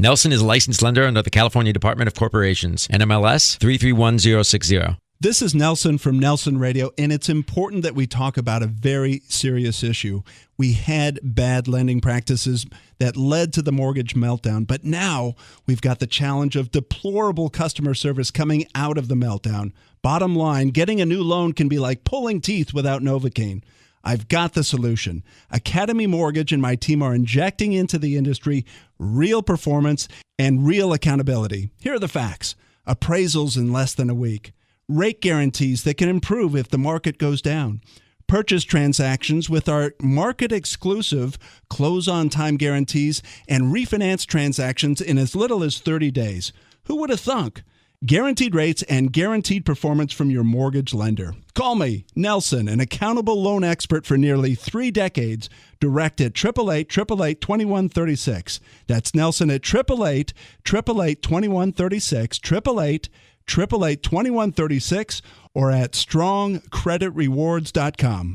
Nelson is a licensed lender under the California Department of Corporations, NMLS 331060. This is Nelson from Nelson Radio, and it's important that we talk about a very serious issue. We had bad lending practices that led to the mortgage meltdown, but now we've got the challenge of deplorable customer service coming out of the meltdown. Bottom line, getting a new loan can be like pulling teeth without Novocaine. I've got the solution. Academy Mortgage and my team are injecting into the industry real performance and real accountability. Here are the facts. Appraisals in less than a week. Rate guarantees that can improve if the market goes down. Purchase transactions with our market-exclusive close-on-time guarantees and refinance transactions in as little as 30 days. Who would have thunk? Guaranteed rates and guaranteed performance from your mortgage lender. Call me, Nelson, an accountable loan expert for nearly 3 decades, direct at 888-888-2136. That's Nelson at 888-888-2136, 888-888-2136, or at strongcreditrewards.com.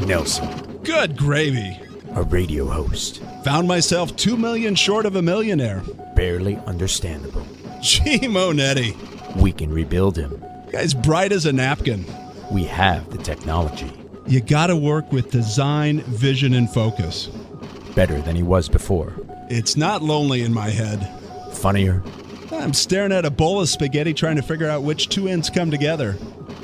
Nelson. Good gravy. A radio host. Found myself 2 million short of a millionaire. Barely understandable. Gee, Monetti. We can rebuild him. Guy's bright as a napkin. We have the technology. You gotta work with design, vision, and focus. Better than he was before. It's not lonely in my head. Funnier. I'm staring at a bowl of spaghetti trying to figure out which 2 ends come together.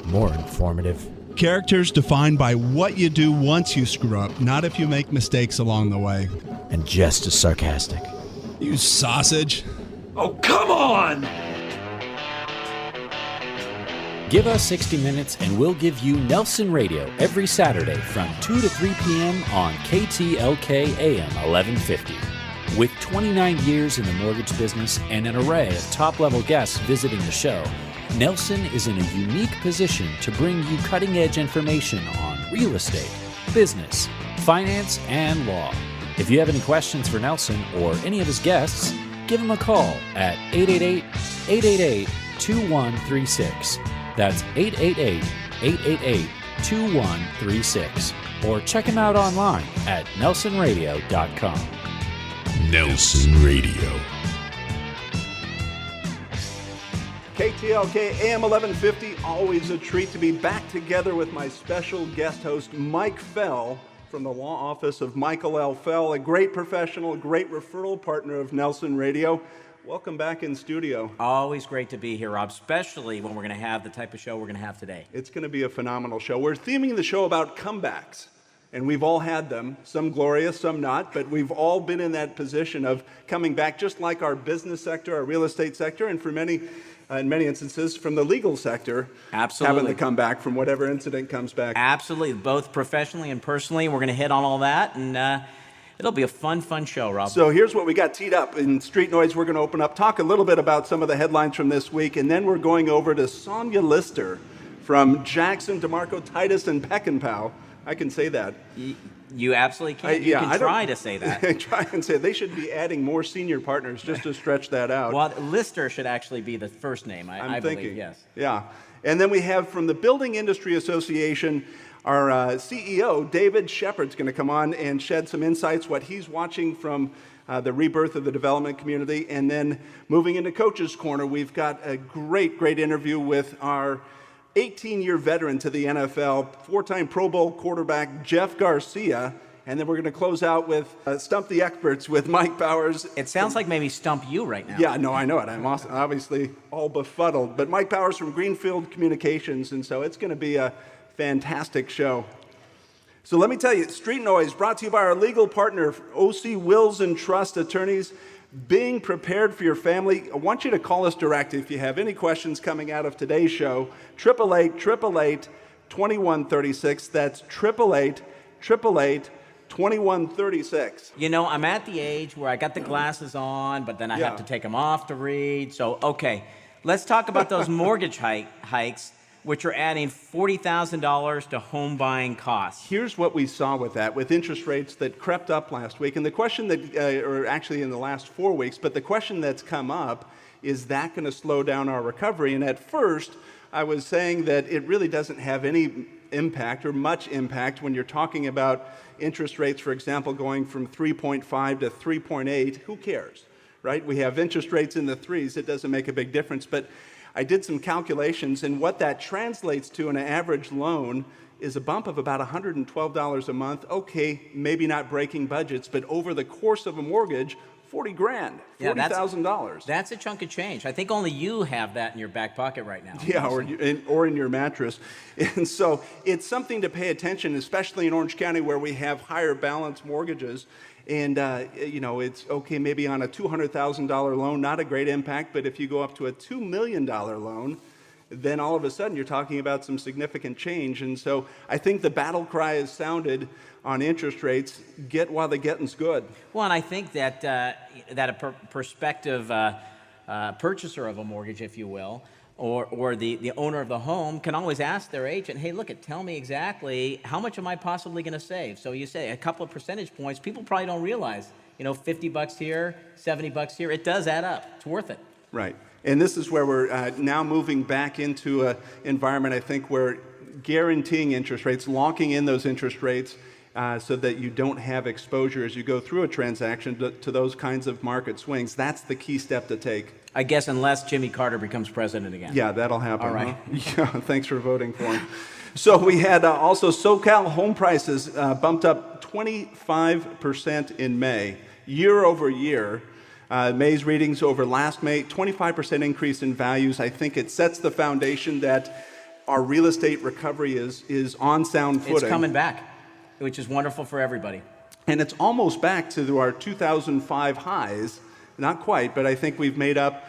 More informative. Characters defined by what you do once you screw up, not if you make mistakes along the way. And just as sarcastic. You sausage. Oh, come on! Give us 60 minutes and we'll give you Nelson Radio every Saturday from 2 to 3 p.m. on KTLK AM 1150. With 29 years in the mortgage business and an array of top-level guests visiting the show, Nelson is in a unique position to bring you cutting-edge information on real estate, business, finance, and law. If you have any questions for Nelson or any of his guests, give him a call at 888-888-2136. That's 888-888-2136. Or check him out online at nelsonradio.com. Nelson Radio. KTLK AM 1150, always a treat to be back together with my special guest host, Mike Fell, from the law office of Michael L. Fell, a great professional, a great referral partner of Nelson Radio. Welcome back in studio. Always great to be here, Rob, especially when we're going to have the type of show we're going to have today. It's going to be a phenomenal show. We're theming the show about comebacks, and we've all had them, some glorious, some not, but we've all been in that position of coming back, just like our business sector, our real estate sector, and for many in many instances, from the legal sector. Absolutely. Having to come back from whatever incident comes back. Absolutely, both professionally and personally. We're going to hit on all that, and it'll be a fun show, Rob. So here's what we got teed up. In Street Noise, we're going to open up, talk a little bit about some of the headlines from this week, and then we're going over to Sonia Lister from Jackson, DeMarco, Titus, and Peckinpah. I can say that. You absolutely can. You can try to say that. Try and say they should be adding more senior partners just to stretch that out. Well, Lister should actually be the first name, I believe, yes. Yeah. And then we have from the Building Industry Association, our CEO, David Shepard's going to come on and shed some insights, what he's watching from the rebirth of the development community. And then moving into Coach's Corner, we've got a great interview with our 18-year veteran to the NFL, 4-time Pro Bowl quarterback Jeff Garcia. And then we're going to close out with Stump the Experts with Mike Powers. It sounds like maybe Stump you right now. Yeah, no, I know it. I'm obviously all befuddled. But Mike Powers from Greenfield Communications, and so it's going to be a fantastic show. So let me tell you, Street Noise brought to you by our legal partner, OC Wills and Trust Attorneys. Being prepared for your family. I want you to call us direct if you have any questions coming out of today's show. 888-888-2136. That's 888-888-2136. You know, I'm at the age where I got the glasses on, but then I have to take them off to read. So, okay, let's talk about those mortgage hikes, which are adding $40,000 to home buying costs. Here's what we saw with that, with interest rates that crept up last week. And the question that, or actually in the last 4 weeks, but the question that's come up, is that going to slow down our recovery? And at first, I was saying that it really doesn't have any impact or much impact when you're talking about interest rates, for example, going from 3.5 to 3.8. Who cares, right? We have interest rates in the threes. It doesn't make a big difference. But I did some calculations, and what that translates to in an average loan is a bump of about $112 a month. Okay, maybe not breaking budgets, but over the course of a mortgage, $40,000, $40,000. That's a chunk of change. I think only you have that in your back pocket right now. Yeah, or in your mattress. And so it's something to pay attention, especially in Orange County where we have higher balance mortgages. And, it's okay, maybe on a $200,000 loan, not a great impact, but if you go up to a $2 million loan, then all of a sudden you're talking about some significant change. And so I think the battle cry is sounded on interest rates, get while the getting's good. Well, and I think that a prospective purchaser of a mortgage, if you will, or the owner of the home can always ask their agent, hey, look, tell me exactly how much am I possibly going to save? So you say a couple of percentage points, people probably don't realize, $50 here, $70 here, it does add up. It's worth it. Right. And this is where we're now moving back into an environment, I think, where guaranteeing interest rates, locking in those interest rates so that you don't have exposure as you go through a transaction to those kinds of market swings. That's the key step to take. I guess unless Jimmy Carter becomes president again. Yeah, that'll happen. All right. Huh? Yeah, thanks for voting for him. So we had also SoCal home prices bumped up 25% in May, year over year. May's readings over last May, 25% increase in values. I think it sets the foundation that our real estate recovery is on sound footing. It's coming back, which is wonderful for everybody. And it's almost back to our 2005 highs. Not quite, but I think we've made up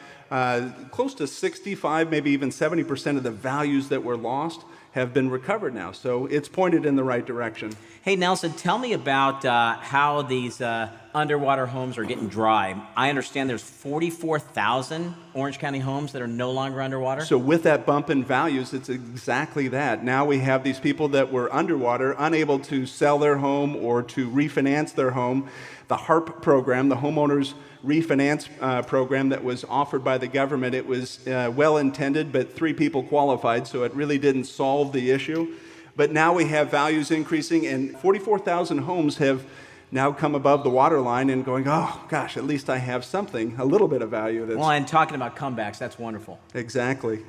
close to 65, maybe even 70% of the values that were lost have been recovered now. So it's pointed in the right direction. Hey, Nelson, tell me about how these underwater homes are getting dry. I understand there's 44,000 Orange County homes that are no longer underwater. So with that bump in values, it's exactly that. Now we have these people that were underwater, unable to sell their home or to refinance their home. The HARP program, the homeowners refinance program that was offered by the government, it was well-intended, but 3 people qualified, so it really didn't solve the issue. But now we have values increasing, and 44,000 homes have now come above the waterline and going, oh, gosh, at least I have something, a little bit of value. Well, and talking about comebacks, that's wonderful. Exactly.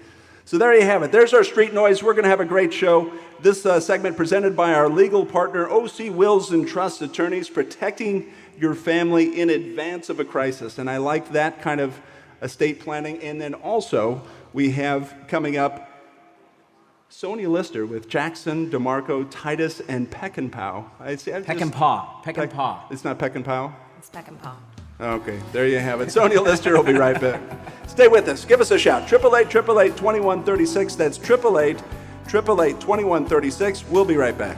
So there you have it. There's our street noise. We're going to have a great show. This segment presented by our legal partner, OC Wills and Trust Attorneys, protecting your family in advance of a crisis. And I like that kind of estate planning. And then also, we have coming up Sonia Lister with Jackson, DeMarco, Titus, and Peck and Pow. Peck and Paw. Peck and Paw. It's not Peck and Pow? It's Peck and Paw. Okay, there you have it. Sonia Lister will be right back. Stay with us. Give us a shout. 888-888-2136. That's 888-888-2136. We'll be right back.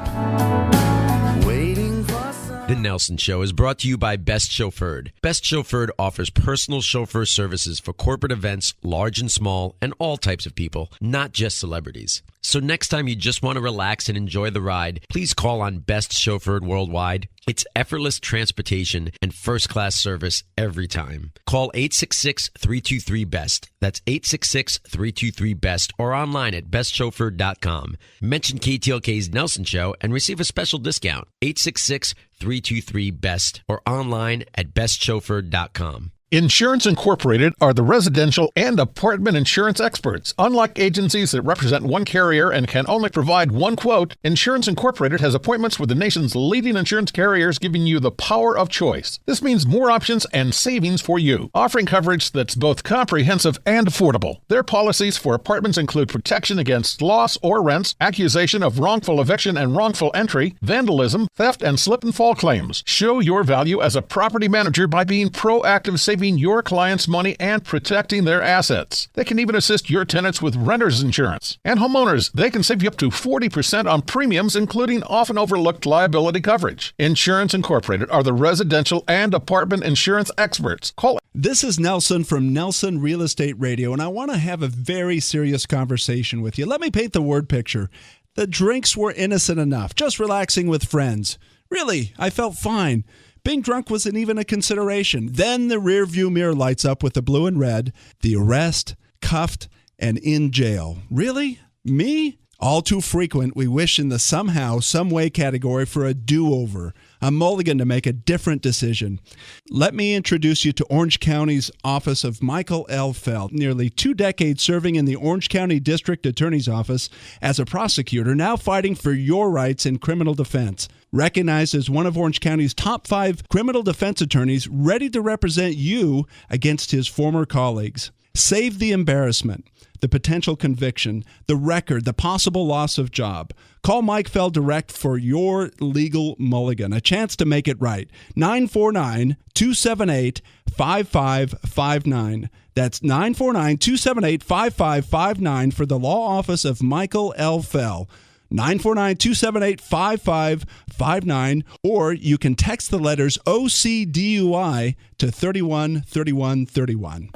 The Nelson Show is brought to you by Best Chauffeured. Best Chauffeured offers personal chauffeur services for corporate events, large and small, and all types of people, not just celebrities. So next time you just want to relax and enjoy the ride, please call on Best Chauffeured Worldwide. It's effortless transportation and first-class service every time. Call 866-323-BEST. That's 866-323-BEST or online at bestchauffeured.com. Mention KTLK's Nelson Show and receive a special discount. 866-323-BEST or online at bestchauffeured.com. Insurance Incorporated are the residential and apartment insurance experts. Unlike agencies that represent one carrier and can only provide one quote, Insurance Incorporated has appointments with the nation's leading insurance carriers, giving you the power of choice. This means more options and savings for you, offering coverage that's both comprehensive and affordable. Their policies for apartments include protection against loss or rents, accusation of wrongful eviction and wrongful entry, vandalism, theft, and slip and fall claims. Show your value as a property manager by being proactive, saving your clients money and protecting their assets. They can even assist your tenants with renter's insurance. And homeowners, they can save you up to 40% on premiums, including often overlooked liability coverage. Insurance Incorporated are the residential and apartment insurance experts. Call. This is Nelson from Nelson Real Estate Radio, and I want to have a very serious conversation with you. Let me paint the word picture. The drinks were innocent enough, just relaxing with friends. Really, I felt fine. Being drunk wasn't even a consideration. Then the rearview mirror lights up with the blue and red. The arrest, cuffed, and in jail. Really? Me? All too frequent, we wish in the somehow, someway category for a do-over, a mulligan to make a different decision. Let me introduce you to Orange County's Office of Michael L. Fell. Nearly 2 decades serving in the Orange County District Attorney's Office as a prosecutor, now fighting for your rights in criminal defense. Recognized as one of Orange County's top 5 criminal defense attorneys, ready to represent you against his former colleagues. Save the embarrassment, the potential conviction, the record, the possible loss of job. Call Mike Fell direct for your legal mulligan, a chance to make it right. 949-278-5559. That's 949-278-5559 for the law office of Michael L. Fell. 949-278-5559, or you can text the letters OCDUI to 313131.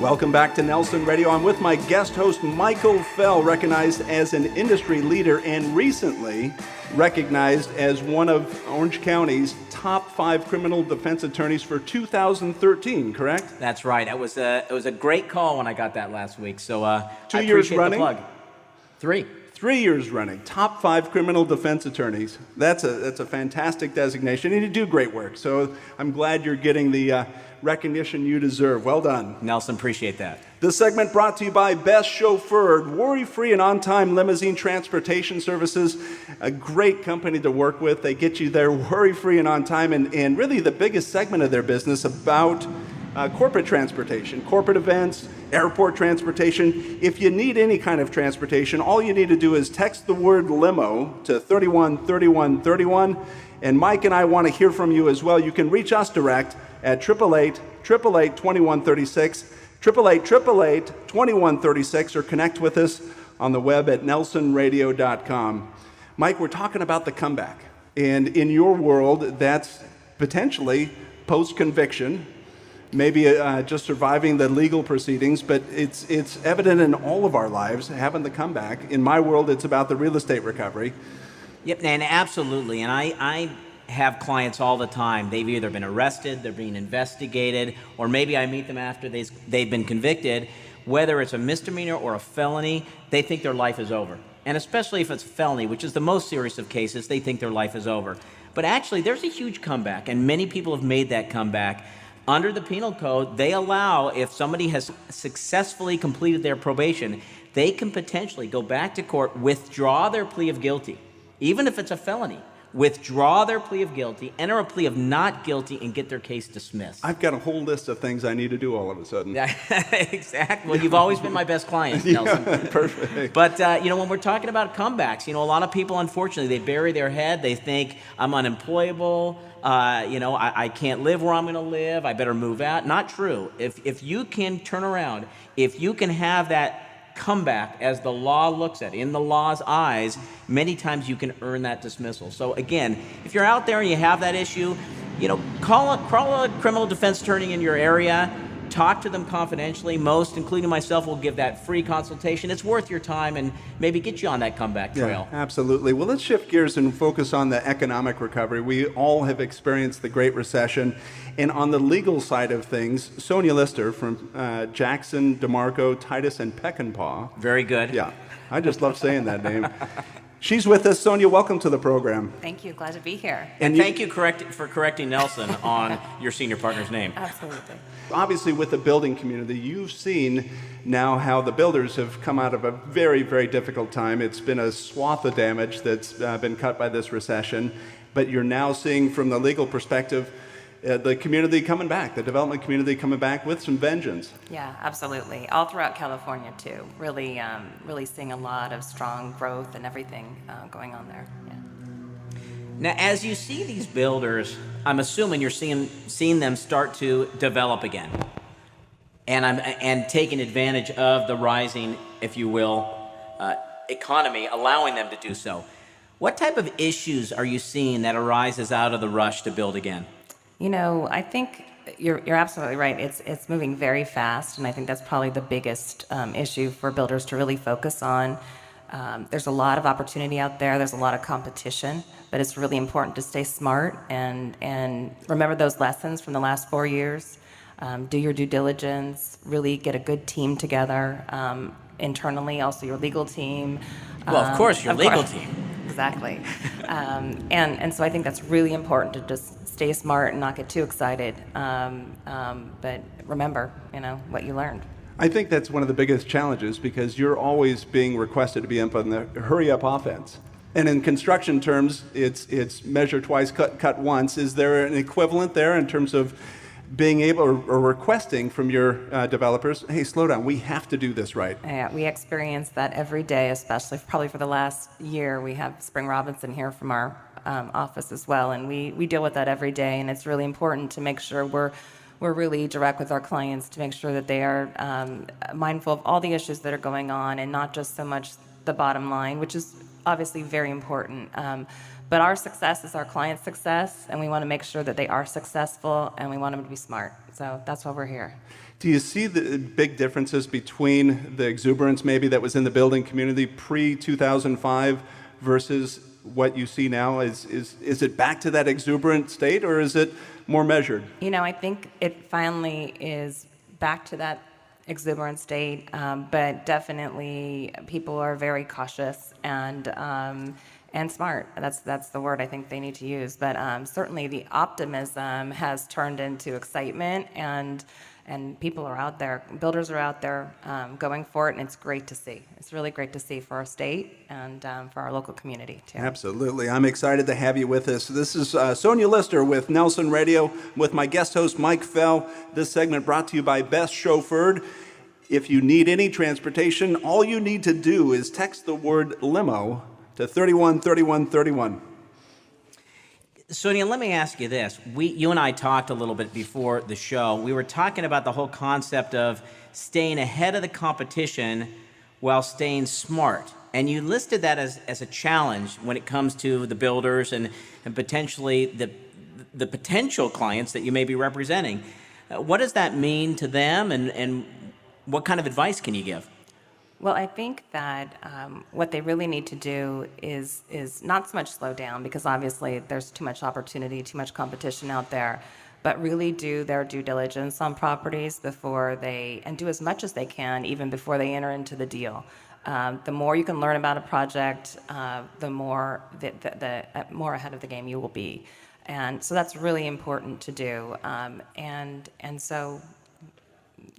Welcome back to Nelson Radio. I'm with my guest host, Michael Fell, recognized as an industry leader and recently recognized as one of Orange County's top 5 criminal defense attorneys for 2013, correct? That's right. It was a great call when I got that last week. So 2 years running? The plug. 3. 3 years running. Top 5 criminal defense attorneys. That's a fantastic designation, and you do great work. So I'm glad you're getting the recognition you deserve. Well done. Nelson, appreciate that. This segment brought to you by Best Chauffeured, worry-free and on-time limousine transportation services. A great company to work with. They get you there worry-free and on time, and really the biggest segment of their business about corporate transportation, corporate events, airport transportation. If you need any kind of transportation, all you need to do is text the word limo to 313131, and Mike and I want to hear from you as well. You can reach us direct at 888-888-2136, 888-888-2136, or connect with us on the web at nelsonradio.com. Mike, we're talking about the comeback. And in your world, that's potentially post-conviction, maybe just surviving the legal proceedings, but it's evident in all of our lives, having the comeback. In my world, it's about the real estate recovery. Yep, and absolutely. And I have clients all the time. They've either been arrested, they're being investigated, or maybe I meet them after they've been convicted. Whether it's a misdemeanor or a felony, they think their life is over. And especially if it's a felony, which is the most serious of cases, they think their life is over. But actually, there's a huge comeback, and many people have made that comeback. Under the penal code, they allow, if somebody has successfully completed their probation, they can potentially go back to court, withdraw their plea of guilty, even if it's a felony. Withdraw their plea of guilty, enter a plea of not guilty, and get their case dismissed. I've got a whole list of things I need to do all of a sudden. Yeah, exactly. Well, you've always been my best client, Nelson. Yeah, perfect. But, when we're talking about comebacks, a lot of people, unfortunately, they bury their head. They think, I'm unemployable. I can't live where I'm going to live. I better move out. Not true. If you can turn around, if you can have that comeback as the law looks at it, in the law's eyes, many times you can earn that dismissal. So again, if you're out there and you have that issue, call a criminal defense attorney in your area, talk to them confidentially. Most, including myself, will give that free consultation. It's worth your time and maybe get you on that comeback trail. Yeah, absolutely. Well, let's shift gears and focus on the economic recovery. We all have experienced the Great Recession. And on the legal side of things, Sonia Lister from Jackson, DeMarco, Titus, and Peckinpah. Very good. Yeah, I just love saying that name. She's with us. Sonia, welcome to the program. Thank you. Glad to be here. And thank you for correcting Nelson on your senior partner's name. Absolutely. Obviously, with the building community, you've seen now how the builders have come out of a very, very difficult time. It's been a swath of damage that's been cut by this recession. But you're now seeing, from the legal perspective, the community coming back, the development community coming back with some vengeance. Yeah, absolutely. All throughout California, too. Really seeing a lot of strong growth and everything going on there. Yeah. Now, as you see these builders, I'm assuming you're seeing them start to develop again, and taking advantage of the rising, if you will, economy, allowing them to do so. What type of issues are you seeing that arises out of the rush to build again? I think you're absolutely right. It's moving very fast, and I think that's probably the biggest issue for builders to really focus on. There's a lot of opportunity out there. There's a lot of competition, but it's really important to stay smart and remember those lessons from the last 4 years. do your due diligence, really get a good team together, internally, also your legal team. Well, of course, your legal team. Exactly. And so I think that's really important to just stay smart and not get too excited. But remember, what you learned. I think that's one of the biggest challenges because you're always being requested to be up on the hurry-up offense. And in construction terms, it's measure twice, cut once. Is there an equivalent there in terms of being able or requesting from your developers, hey, slow down, we have to do this right? Yeah, we experience that every day, especially probably for the last year. We have Spring Robinson here from our office as well, and we deal with that every day, and it's really important to make sure we're really direct with our clients to make sure that they are mindful of all the issues that are going on and not just so much the bottom line, which is obviously very important. But our success is our client's success, and we want to make sure that they are successful, and we want them to be smart. So that's why we're here. Do you see the big differences between the exuberance maybe that was in the building community pre-2005 versus what you see now? Is it back to that exuberant state, or is it more measured? I think it finally is back to that exuberant state, but definitely people are very cautious and smart. That's the word I think they need to use. But certainly the optimism has turned into excitement, and people are out there, builders are out there going for it, and it's great to see. It's really great to see for our state and for our local community, too. Absolutely. I'm excited to have you with us. This is Sonia Lister with Nelson Radio with my guest host, Mike Fell. This segment brought to you by Best Chauffeured. If you need any transportation, all you need to do is text the word limo to 313131. Sonia, let me ask you this. You and I talked a little bit before the show. We were talking about the whole concept of staying ahead of the competition while staying smart. And you listed that as a challenge when it comes to the builders and potentially the potential clients that you may be representing. What does that mean to them, and what kind of advice can you give? Well, I think that what they really need to do is not so much slow down, because obviously there's too much opportunity, too much competition out there, but really do their due diligence on properties and do as much as they can even before they enter into the deal. The more you can learn about a project, the more more ahead of the game you will be, and so that's really important to do. And so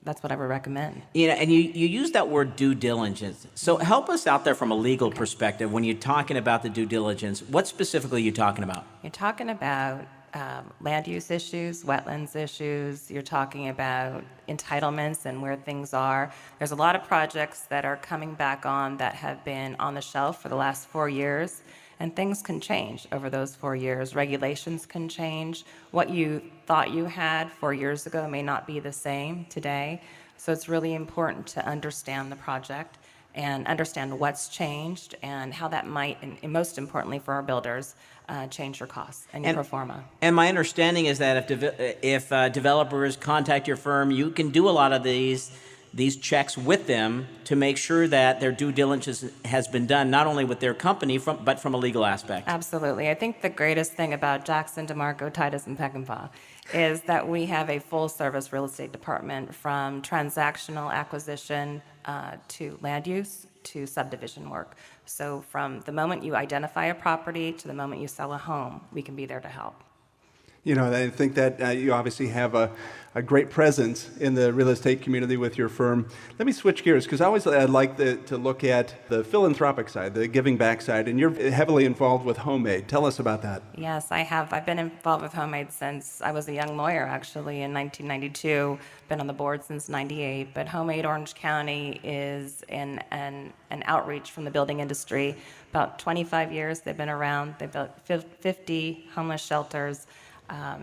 that's what I would recommend. And you use that word due diligence. So help us out there from a legal perspective when you're talking about the due diligence. What specifically are you talking about? You're talking about land use issues, wetlands issues. You're talking about entitlements and where things are. There's a lot of projects that are coming back on that have been on the shelf for the last 4 years. And things can change over those 4 years. Regulations can change. What you thought you had 4 years ago may not be the same today. So it's really important to understand the project and understand what's changed and how that might, and most importantly for our builders, change your costs and your pro forma. And my understanding is that if developers contact your firm, you can do a lot of these checks with them to make sure that their due diligence has been done, not only with their company, but from a legal aspect. Absolutely. I think the greatest thing about Jackson, DeMarco, Titus, and Peckinpah is that we have a full-service real estate department, from transactional acquisition to land use to subdivision work. So from the moment you identify a property to the moment you sell a home, we can be there to help. I think that you obviously have a great presence in the real estate community with your firm. Let me switch gears, because I'd like to look at the philanthropic side, the giving back side, and you're heavily involved with Homemade. Tell us about that. Yes, I have. I've been involved with Homemade since I was a young lawyer, actually, in 1992. Been on the board since 98. But Homemade Orange County is an outreach from the building industry. About 25 years they've been around. They've built 50 homeless shelters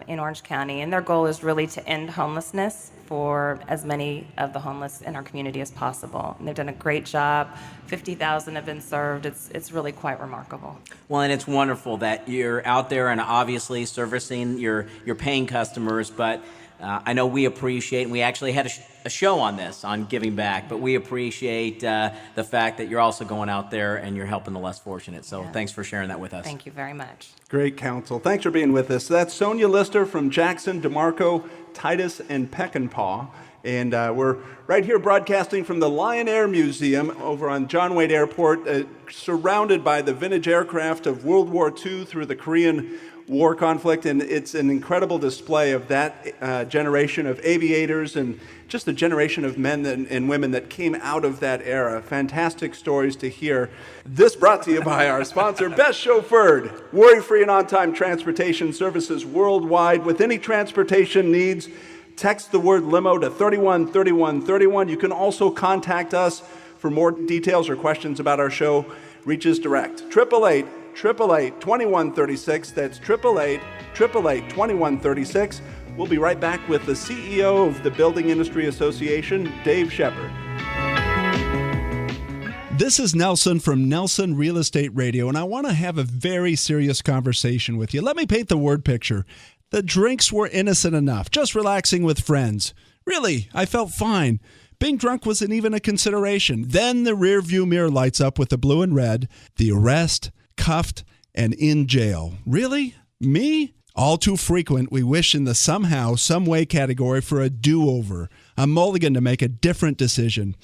in Orange County, and their goal is really to end homelessness for as many of the homeless in our community as possible. And they've done a great job. 50,000 have been served. It's really quite remarkable. Well, and it's wonderful that you're out there and obviously servicing your paying customers, but I know we appreciate, and we actually had a show on this, on giving back, but we appreciate the fact that you're also going out there and you're helping the less fortunate. So thanks for sharing that with us. Thank you very much. Great counsel. Thanks for being with us. That's Sonia Lister from Jackson, DeMarco, Titus, and Peckinpah. And we're right here broadcasting from the Lion Air Museum over on John Wayne Airport, surrounded by the vintage aircraft of World War II through the Korean War conflict. And it's an incredible display of that generation of aviators and just the generation of men and women that came out of that era. Fantastic stories to hear. This brought to you by our sponsor, Best Chauffeured, worry-free and on-time transportation services worldwide. With any transportation needs, text the word limo to 313131. You can also contact us for more details or questions about our show. Reach us direct. 888-888-2136. That's 888-888-2136. We'll be right back with the CEO of the Building Industry Association, Dave Shepard. This is Nelson from Nelson Real Estate Radio, and I want to have a very serious conversation with you. Let me paint the word picture. The drinks were innocent enough, just relaxing with friends. Really, I felt fine. Being drunk wasn't even a consideration. Then the rear view mirror lights up with the blue and red. The arrest, cuffed, and in jail. Really? Me? All too frequent, we wish in the somehow, someway category for a do-over, a mulligan to make a different decision.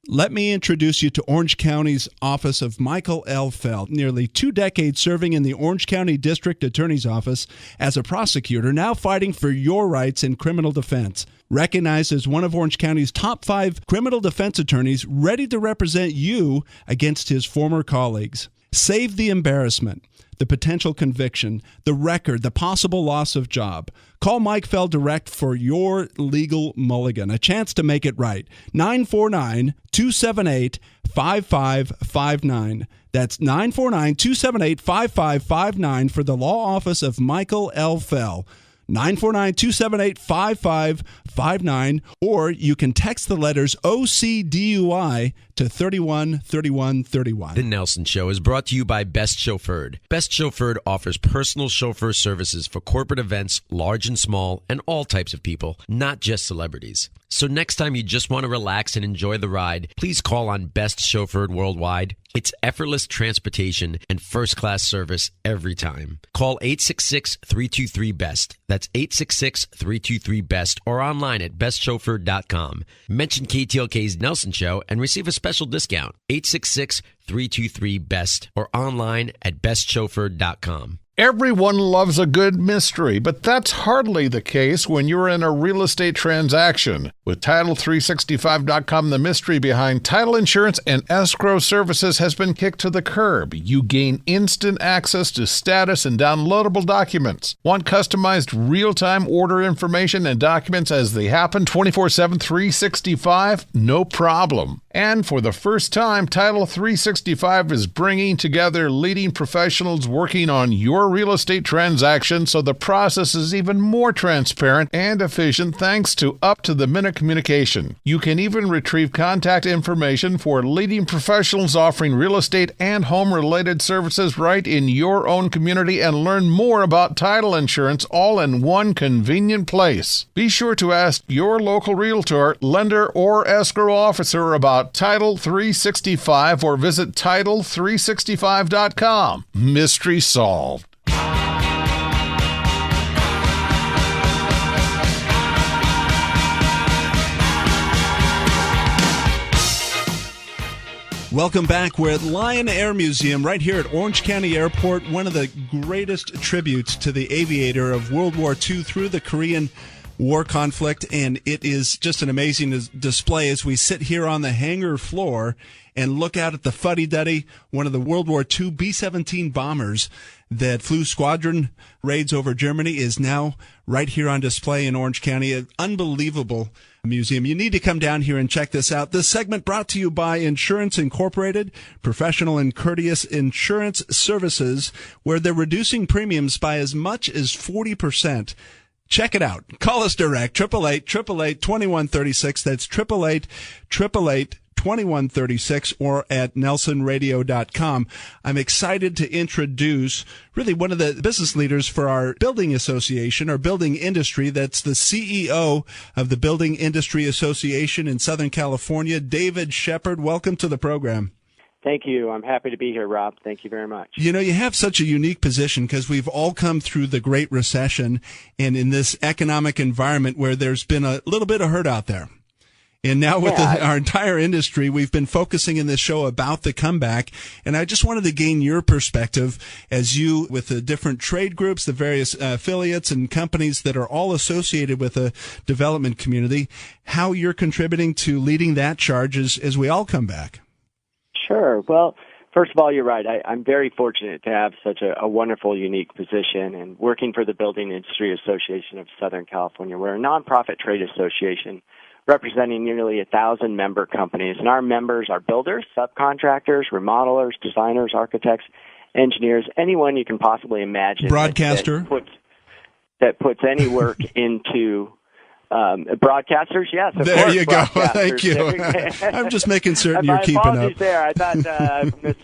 Let me introduce you to Orange County's office of Michael L. Fell, nearly 2 decades serving in the Orange County District Attorney's Office as a prosecutor, now fighting for your rights in criminal defense. Recognized as one of Orange County's top 5 criminal defense attorneys, ready to represent you against his former colleagues. Save the embarrassment, the potential conviction, the record, the possible loss of job. Call Mike Fell direct for your legal mulligan, a chance to make it right. 949-278-5559. That's 949-278-5559 for the law office of Michael L. Fell. 949-278-5559, or you can text the letters OCDUI to 313131. The Nelson Show is brought to you by Best Chauffeured. Best Chauffeured offers personal chauffeur services for corporate events, large and small, and all types of people, not just celebrities. So next time you just want to relax and enjoy the ride, please call on Best Chauffeured Worldwide. It's effortless transportation and first-class service every time. Call 866-323-BEST. That's 866-323-BEST or online at bestchauffeured.com. Mention KTLK's Nelson Show and receive a special discount. 866-323-BEST or online at bestchauffeured.com. Everyone loves a good mystery, but that's hardly the case when you're in a real estate transaction. With Title365.com, the mystery behind title insurance and escrow services has been kicked to the curb. You gain instant access to status and downloadable documents. Want customized real-time order information and documents as they happen 24/7, 365? No problem. And for the first time, Title365 is bringing together leading professionals working on your real estate transaction, so the process is even more transparent and efficient thanks to up-to-the-minute communication. You can even retrieve contact information for leading professionals offering real estate and home-related services right in your own community and learn more about title insurance all in one convenient place. Be sure to ask your local realtor, lender, or escrow officer about Title365 or visit Title365.com. Mystery solved. Welcome back. We're at Lion Air Museum right here at Orange County Airport, one of the greatest tributes to the aviator of World War II through the Korean War conflict, and it is just an amazing display as we sit here on the hangar floor and look out at the fuddy-duddy, one of the World War II B-17 bombers that flew squadron raids over Germany is now right here on display in Orange County. An unbelievable museum. You need to come down here and check this out. This segment brought to you by Insurance Incorporated, professional and courteous insurance services, where they're reducing premiums by as much as 40%. Check it out. Call us direct, 888-888-2136. That's 888-888-2136. 888-2136 or at nelsonradio.com. I'm excited to introduce really one of the business leaders for our building association, our building industry. That's the CEO of the Building Industry Association in Southern California, David Shepard. Welcome to the program. Thank you. I'm happy to be here, Rob. Thank you very much. You know, you have such a unique position because we've all come through the Great Recession and in this economic environment where there's been a little bit of hurt out there. And now with our entire industry, we've been focusing in this show about the comeback. And I just wanted to gain your perspective as you, with the different trade groups, the various affiliates and companies that are all associated with the development community, how you're contributing to leading that charge as we all come back. Sure. Well, first of all, you're right. I'm very fortunate to have such a wonderful, unique position and working for the Building Industry Association of Southern California. We're a nonprofit trade association representing nearly 1,000 member companies. And our members are builders, subcontractors, remodelers, designers, architects, engineers, anyone you can possibly imagine. Broadcaster. That puts any work into broadcasters, yes. Of there course, you go. Thank you. I'm just making certain you're keeping up. There. I thought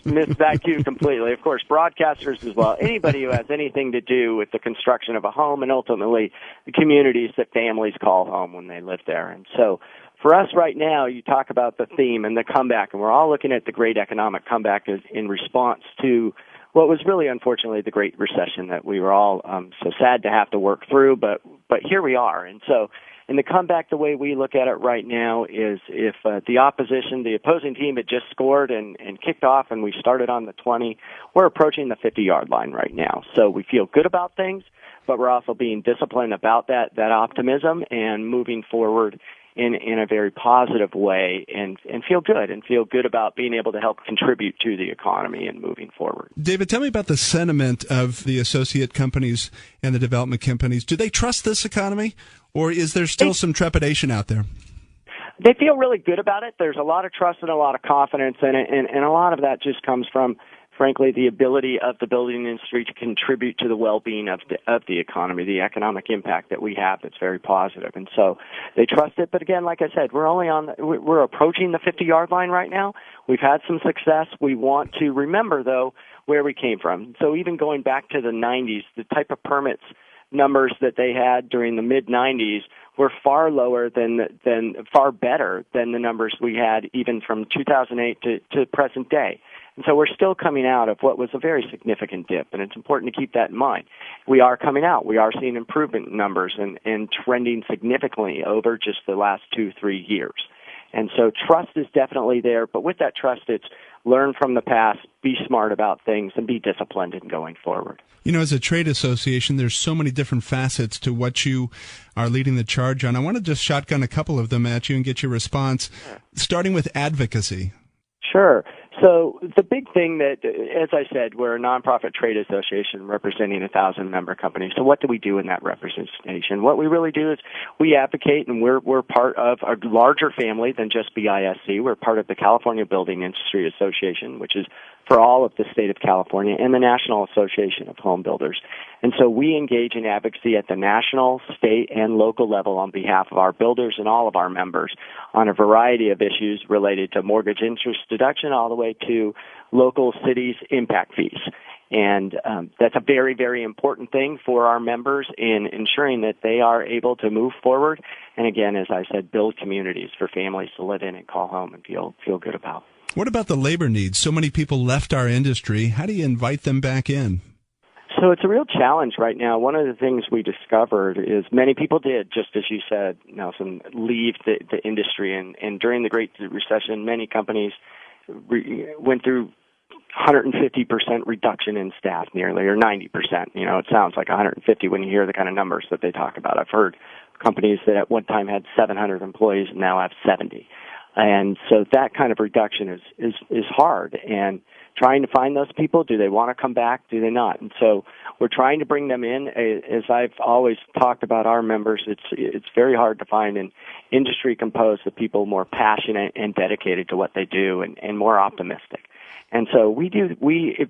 missed that cue completely. Of course, broadcasters as well. Anybody who has anything to do with the construction of a home and ultimately the communities that families call home when they live there. And so for us right now, you talk about the theme and the comeback, and we're all looking at the great economic comeback in response to what was really, unfortunately, the Great Recession that we were all so sad to have to work through, but here we are. And so in the comeback, the way we look at it right now is if the opposing team had just scored and kicked off and we started on the 20, we're approaching the 50-yard line right now. So we feel good about things, but we're also being disciplined about that optimism and moving forward in a very positive way and feel good about being able to help contribute to the economy and moving forward. David, tell me about the sentiment of the associate companies and the development companies. Do they trust this economy, or is there still some trepidation out there? They feel really good about it. There's a lot of trust and a lot of confidence in it, and a lot of that just comes from, frankly, the ability of the building industry to contribute to the well-being of the economy, the economic impact that we have that's very positive. And so they trust it. But again, like I said, we're approaching the 50-yard line right now. We've had some success. We want to remember, though, where we came from. So even going back to the 90s, the type of permits numbers that they had during the mid-90s were far lower far better than the numbers we had even from 2008 to present day. And so we're still coming out of what was a very significant dip, and it's important to keep that in mind. We are coming out. We are seeing improvement numbers and trending significantly over just the last 2-3 years. And so trust is definitely there, but with that trust, it's learn from the past, be smart about things, and be disciplined in going forward. You know, as a trade association, there's so many different facets to what you are leading the charge on. I want to just shotgun a couple of them at you and get your response, starting with advocacy. Sure. So the big thing that, as I said, we're a nonprofit trade association representing 1,000 member companies. So what do we do in that representation? What we really do is we advocate, and we're part of a larger family than just BISC. We're part of the California Building Industry Association, which is for all of the state of California, and the National Association of Home Builders. And so we engage in advocacy at the national, state, and local level on behalf of our builders and all of our members on a variety of issues related to mortgage interest deduction all the way to local cities' impact fees. And that's a very, very important thing for our members in ensuring that they are able to move forward and, again, as I said, build communities for families to live in and call home and feel good about. What about the labor needs? So many people left our industry. How do you invite them back in? So it's a real challenge right now. One of the things we discovered is many people did, just as you said, Nelson, leave the industry. And during the Great Recession, many companies went through 150% reduction in staff nearly, or 90%. You know, it sounds like 150 when you hear the kind of numbers that they talk about. I've heard companies that at one time had 700 employees and now have 70. And so that kind of reduction is hard. And trying to find those people, do they want to come back? Do they not? And so we're trying to bring them in. As I've always talked about our members, it's very hard to find an industry composed of people more passionate and dedicated to what they do and more optimistic. And so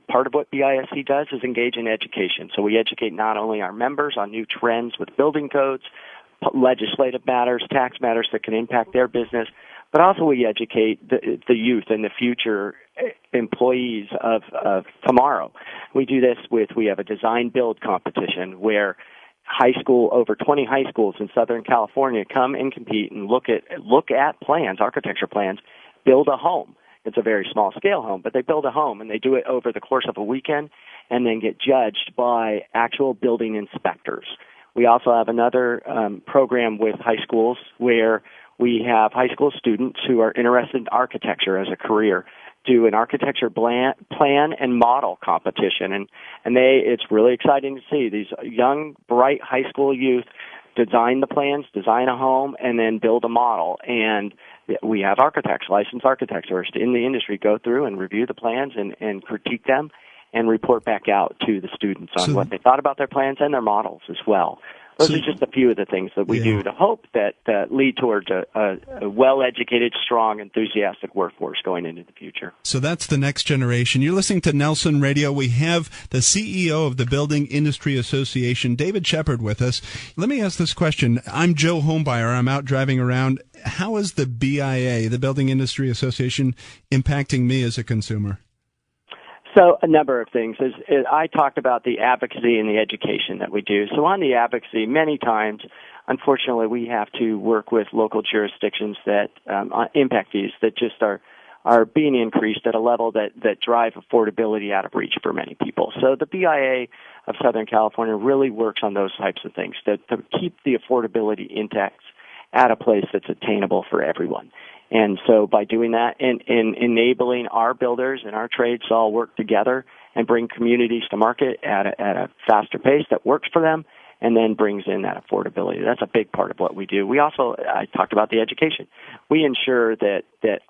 part of what BISC does is engage in education. So we educate not only our members on new trends with building codes, legislative matters, tax matters that can impact their business, but also we educate the youth and the future employees of tomorrow. We do this we have a design build competition where over 20 high schools in Southern California come and compete and look at plans, architecture plans, build a home. It's a very small scale home, but they build a home and they do it over the course of a weekend and then get judged by actual building inspectors. We also have another program with high schools where we have high school students who are interested in architecture as a career do an architecture plan and model competition, and it's really exciting to see these young, bright high school youth design the plans, design a home, and then build a model. And we have licensed architects who are in the industry go through and review the plans and critique them and report back out to the students on what they thought about their plans and their models as well. Those are just a few of the things that we do to hope that lead towards a well-educated, strong, enthusiastic workforce going into the future. So that's the next generation. You're listening to Nelson Radio. We have the CEO of the Building Industry Association, David Shepard, with us. Let me ask this question. I'm Joe Homebuyer. I'm out driving around. How is the BIA, the Building Industry Association, impacting me as a consumer? So a number of things. I talked about the advocacy and the education that we do. So on the advocacy, many times, unfortunately, we have to work with local jurisdictions that impact fees that just are being increased at a level that drive affordability out of reach for many people. So the BIA of Southern California really works on those types of things to keep the affordability index at a place that's attainable for everyone. And so by doing that and enabling our builders and our trades to all work together and bring communities to market at a faster pace that works for them and then brings in that affordability. That's a big part of what we do. I talked about the education. We ensure that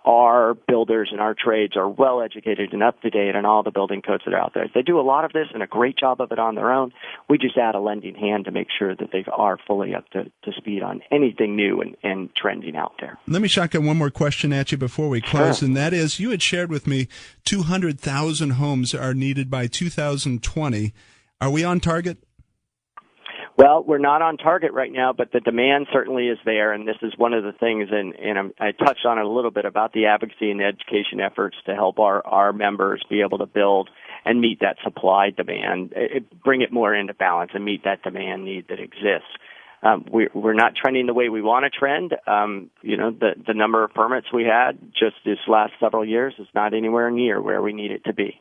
our builders and our trades are well educated and up to date on all the building codes that are out there. They do a lot of this and a great job of it on their own. We just add a lending hand to make sure that they are fully up to speed on anything new and trending out there. Let me shotgun one more question at you before we close, Sure. and that is, you had shared with me 200,000 homes are needed by 2020. Are we on target? Well, we're not on target right now, but the demand certainly is there, and this is one of the things, and I touched on it a little bit about the advocacy and education efforts to help our members be able to build and meet that supply demand, bring it more into balance and meet that demand need that exists. We're not trending the way we want to trend. The number of permits we had just this last several years is not anywhere near where we need it to be.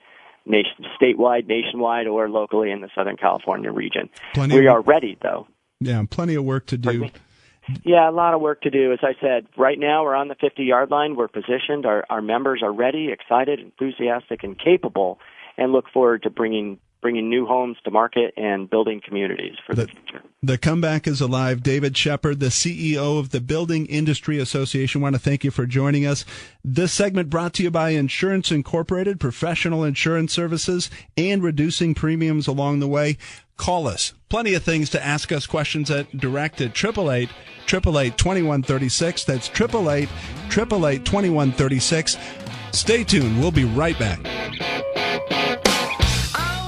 Statewide, nationwide, or locally in the Southern California region. We are ready, though. Yeah, plenty of work to do. Yeah, a lot of work to do. As I said, right now we're on the 50-yard line. We're positioned. Our members are ready, excited, enthusiastic, and capable, and look forward to bringing new homes to market and building communities for the future. The comeback is alive. David Shepard, the CEO of the Building Industry Association. I want to thank you for joining us. This segment brought to you by Insurance Incorporated, professional insurance services, and reducing premiums along the way. Call us. Plenty of things to ask us questions at 888-888-2136. That's 888-888-2136. Stay tuned. We'll be right back.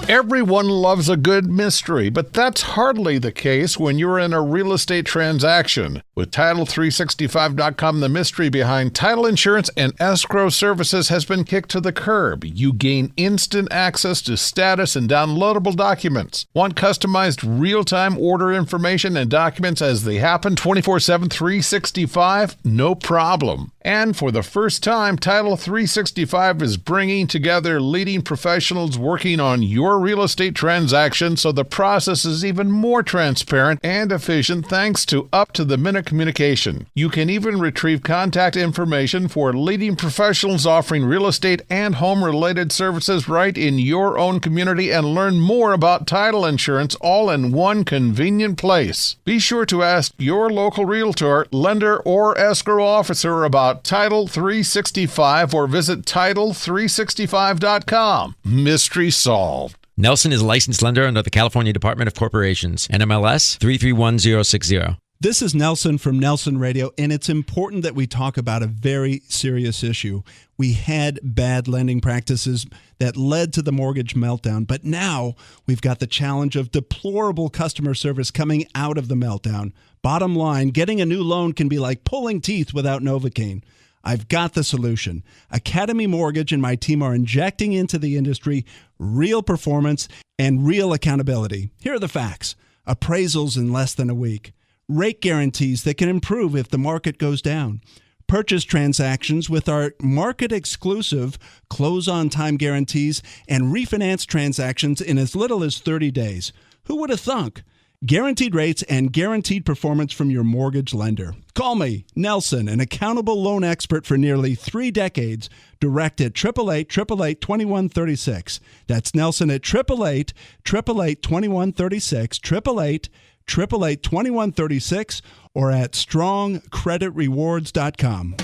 Everyone loves a good mystery, but that's hardly the case when you're in a real estate transaction. With Title365.com, the mystery behind title insurance and escrow services has been kicked to the curb. You gain instant access to status and downloadable documents. Want customized real-time order information and documents as they happen 24/7, 365? No problem. And for the first time, Title365 is bringing together leading professionals working on your real estate transaction, so the process is even more transparent and efficient thanks to up-to-the-minute communication. You can even retrieve contact information for leading professionals offering real estate and home-related services right in your own community and learn more about title insurance all in one convenient place. Be sure to ask your local realtor, lender, or escrow officer about Title365 or visit Title365.com. Mystery solved. Nelson is a licensed lender under the California Department of Corporations, NMLS 331060. This is Nelson from Nelson Radio, and it's important that we talk about a very serious issue. We had bad lending practices that led to the mortgage meltdown, but now we've got the challenge of deplorable customer service coming out of the meltdown. Bottom line, getting a new loan can be like pulling teeth without Novocaine. I've got the solution. Academy Mortgage and my team are injecting into the industry real performance and real accountability. Here are the facts. Appraisals in less than a week. Rate guarantees that can improve if the market goes down. Purchase transactions with our market-exclusive close-on-time guarantees and refinance transactions in as little as 30 days. Who would have thunk? Guaranteed rates and guaranteed performance from your mortgage lender. Call me, Nelson, an accountable loan expert for nearly 3 decades, direct at 888-888-2136. That's Nelson at 888-888-2136, 888-888-2136, or at strongcreditrewards.com.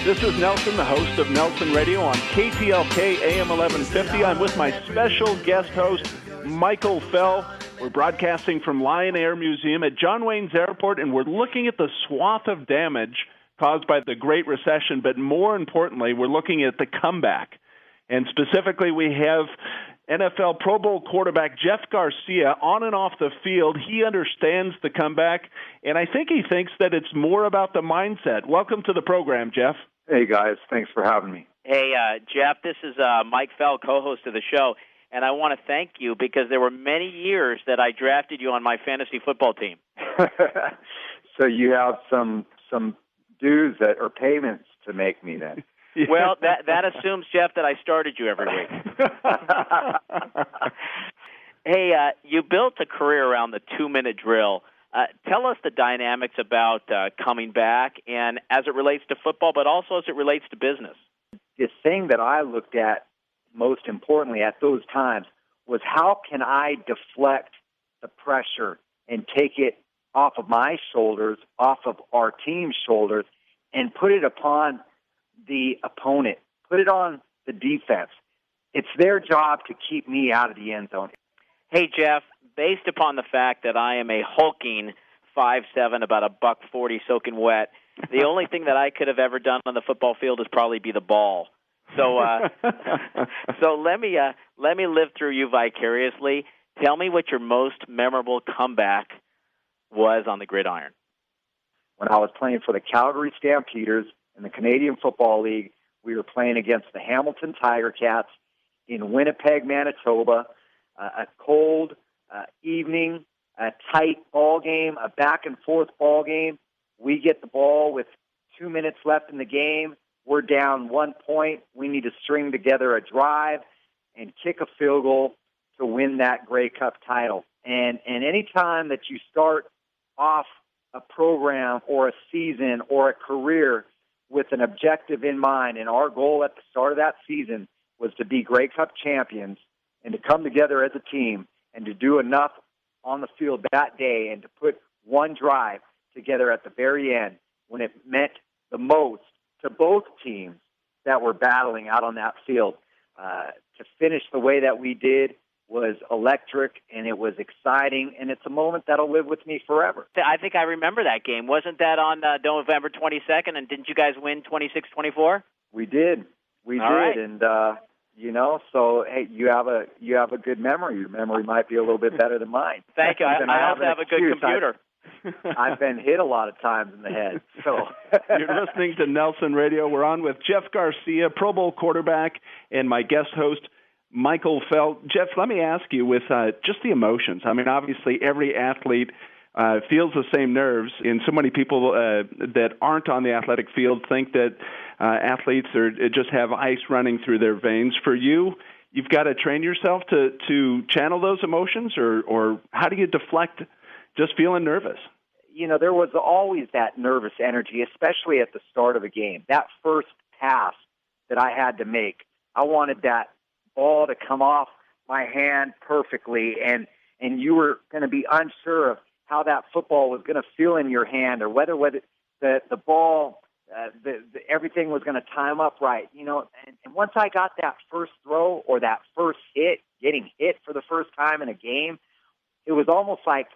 This is Nelson, the host of Nelson Radio on KTLK AM 1150. I'm with my special guest host, Michael Fell. We're broadcasting from Lion Air Museum at John Wayne's Airport, and we're looking at the swath of damage caused by the Great Recession, but more importantly, we're looking at the comeback. And specifically, we have NFL Pro Bowl quarterback Jeff Garcia on and off the field. He understands the comeback, and I think he thinks that it's more about the mindset. Welcome to the program, Jeff. Hey, guys. Thanks for having me. Hey, Jeff, this is Mike Fell, co-host of the show, and I want to thank you because there were many years that I drafted you on my fantasy football team. So you have some dues that are payments to make me then. Well, that assumes, Jeff, that I started you every week. Hey, you built a career around the 2-minute drill. Tell us the dynamics about coming back, and as it relates to football, but also as it relates to business. The thing that I looked at most importantly at those times was how can I deflect the pressure and take it off of my shoulders, off of our team's shoulders, and put it upon the opponent, put it on the defense. It's their job to keep me out of the end zone. Hey, Jeff, based upon the fact that I am a hulking 5'7", about $140 soaking wet, the only thing that I could have ever done on the football field is probably be the ball. So, so let me live through you vicariously. Tell me what your most memorable comeback was on the gridiron. When I was playing for the Calgary Stampeders in the Canadian Football League, we were playing against the Hamilton Tiger Cats in Winnipeg, Manitoba. A cold evening, a tight ball game, a back-and-forth ball game. We get the ball with 2 minutes left in the game. We're down 1 point. We need to string together a drive and kick a field goal to win that Grey Cup title. And any time that you start off a program or a season or a career with an objective in mind, and our goal at the start of that season was to be Grey Cup champions and to come together as a team and to do enough on the field that day and to put one drive together at the very end when it meant the most to both teams that were battling out on that field. To finish the way that we did was electric, and it was exciting, and it's a moment that'll live with me forever. I think I remember that game. Wasn't that on November 22nd, and didn't you guys win 26-24? We did. We did, right. And so hey, you have a good memory. Your memory might be a little bit better than mine. Thank you. I also have a good computer. I've been hit a lot of times in the head. So you're listening to Nelson Radio. We're on with Jeff Garcia, Pro Bowl quarterback, and my guest host, Michael Fell. Jeff, let me ask you with just the emotions. I mean, obviously every athlete feels the same nerves, and so many people that aren't on the athletic field think that athletes just have ice running through their veins. For you, you've got to train yourself to channel those emotions, or how do you deflect just feeling nervous? You know, there was always that nervous energy, especially at the start of a game. That first pass that I had to make, I wanted that ball to come off my hand perfectly, and you were going to be unsure of how that football was going to feel in your hand, or whether the ball, everything was going to time up right. You know, and once I got that first throw or that first hit, getting hit for the first time in a game, it was almost like,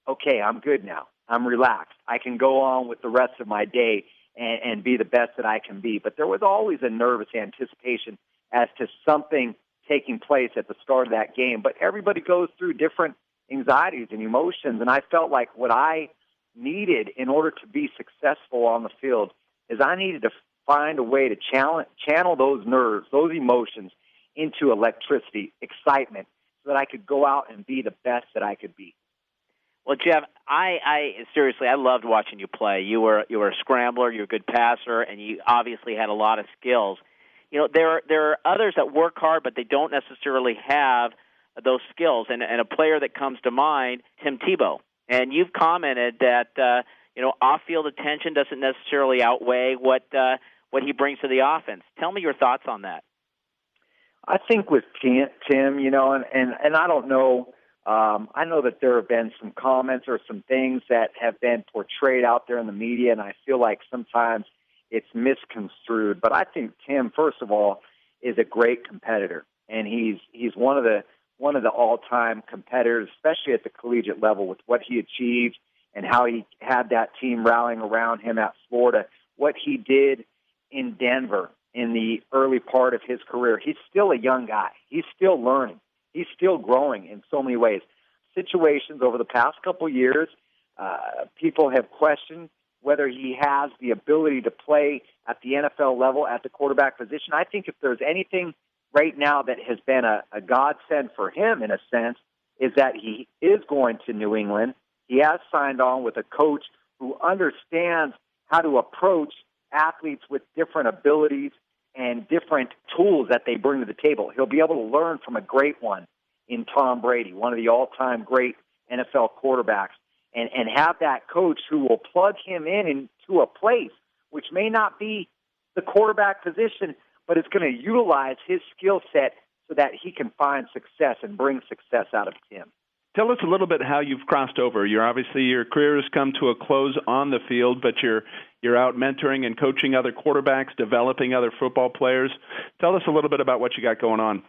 okay, I'm good now. I'm relaxed. I can go on with the rest of my day and be the best that I can be. But there was always a nervous anticipation as to something taking place at the start of that game. But everybody goes through different anxieties and emotions, and I felt like what I needed in order to be successful on the field is I needed to find a way to channel those nerves, those emotions into electricity, excitement, so that I could go out and be the best that I could be. Well, Jeff, I seriously, I loved watching you play. You were a scrambler, you're a good passer, and you obviously had a lot of skills. You know, there are others that work hard, but they don't necessarily have those skills. And a player that comes to mind, Tim Tebow. And you've commented that off-field attention doesn't necessarily outweigh what he brings to the offense. Tell me your thoughts on that. I think with Tim, and I don't know. I know that there have been some comments or some things that have been portrayed out there in the media, and I feel like sometimes it's misconstrued. But I think Tim, first of all, is a great competitor, and he's one of the all-time competitors, especially at the collegiate level, with what he achieved and how he had that team rallying around him at Florida. What he did in Denver in the early part of his career. He's still a young guy. He's still learning. He's still growing in so many ways. Situations over the past couple years, people have questioned whether he has the ability to play at the NFL level at the quarterback position. I think if there's anything right now that has been a godsend for him, in a sense, is that he is going to New England. He has signed on with a coach who understands how to approach athletes with different abilities and different tools that they bring to the table. He'll be able to learn from a great one in Tom Brady, one of the all-time great NFL quarterbacks, and have that coach who will plug him into a place which may not be the quarterback position, but it's going to utilize his skill set so that he can find success and bring success out of Tim. Tell us a little bit how you've crossed over. Your career has come to a close on the field, but you're out mentoring and coaching other quarterbacks, developing other football players. Tell us a little bit about what you got going on.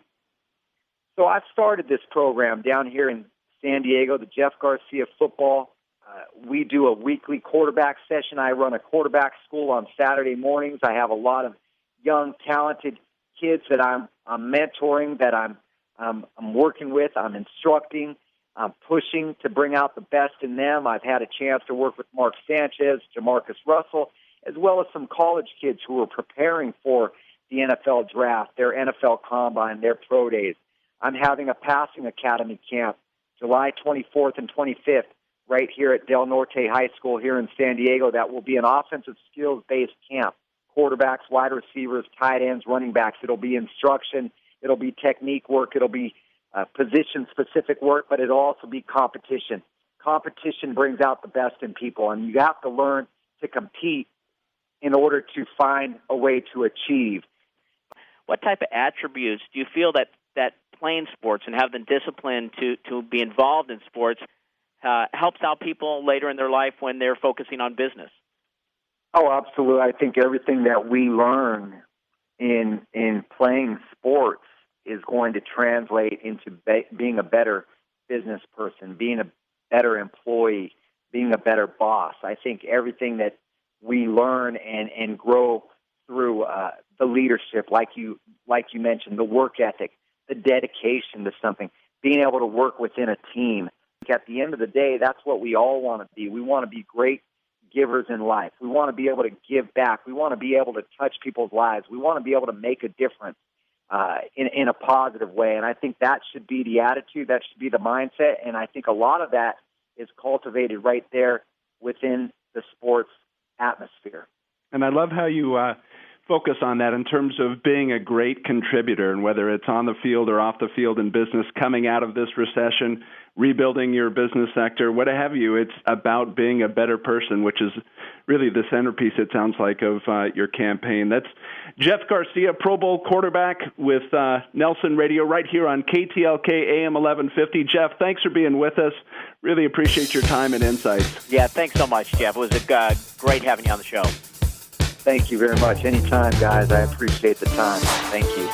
So I started this program down here in San Diego, the Jeff Garcia Football. We do a weekly quarterback session. I run a quarterback school on Saturday mornings. I have a lot of young, talented kids that I'm mentoring, that I'm working with, I'm instructing. I'm pushing to bring out the best in them. I've had a chance to work with Mark Sanchez, Jamarcus Russell, as well as some college kids who are preparing for the NFL draft, their NFL combine, their pro days. I'm having a passing academy camp July 24th and 25th right here at Del Norte High School here in San Diego. That will be an offensive skills-based camp. Quarterbacks, wide receivers, tight ends, running backs. It'll be instruction. It'll be technique work. It'll be position-specific work, but it'll also be competition. Competition brings out the best in people, and you have to learn to compete in order to find a way to achieve. What type of attributes do you feel that playing sports and having the discipline to be involved in sports helps out people later in their life when they're focusing on business? Oh, absolutely. I think everything that we learn in playing sports is going to translate into being a better business person, being a better employee, being a better boss. I think everything that we learn and grow through the leadership, like you mentioned, the work ethic, the dedication to something, being able to work within a team. At the end of the day, that's what we all want to be. We want to be great givers in life. We want to be able to give back. We want to be able to touch people's lives. We want to be able to make a difference in a positive way. And I think that should be the attitude, that should be the mindset, and I think a lot of that is cultivated right there within the sports atmosphere. And I love how you focus on that in terms of being a great contributor, and whether it's on the field or off the field in business, coming out of this recession, rebuilding your business sector, what have you. It's about being a better person, which is really the centerpiece, it sounds like, of your campaign. That's Jeff Garcia, Pro Bowl quarterback with Nelson Radio right here on KTLK AM 1150. Jeff, thanks for being with us. Really appreciate your time and insights. Yeah, thanks so much, Jeff. It was great having you on the show. Thank you very much. Anytime, guys. I appreciate the time. Thank you.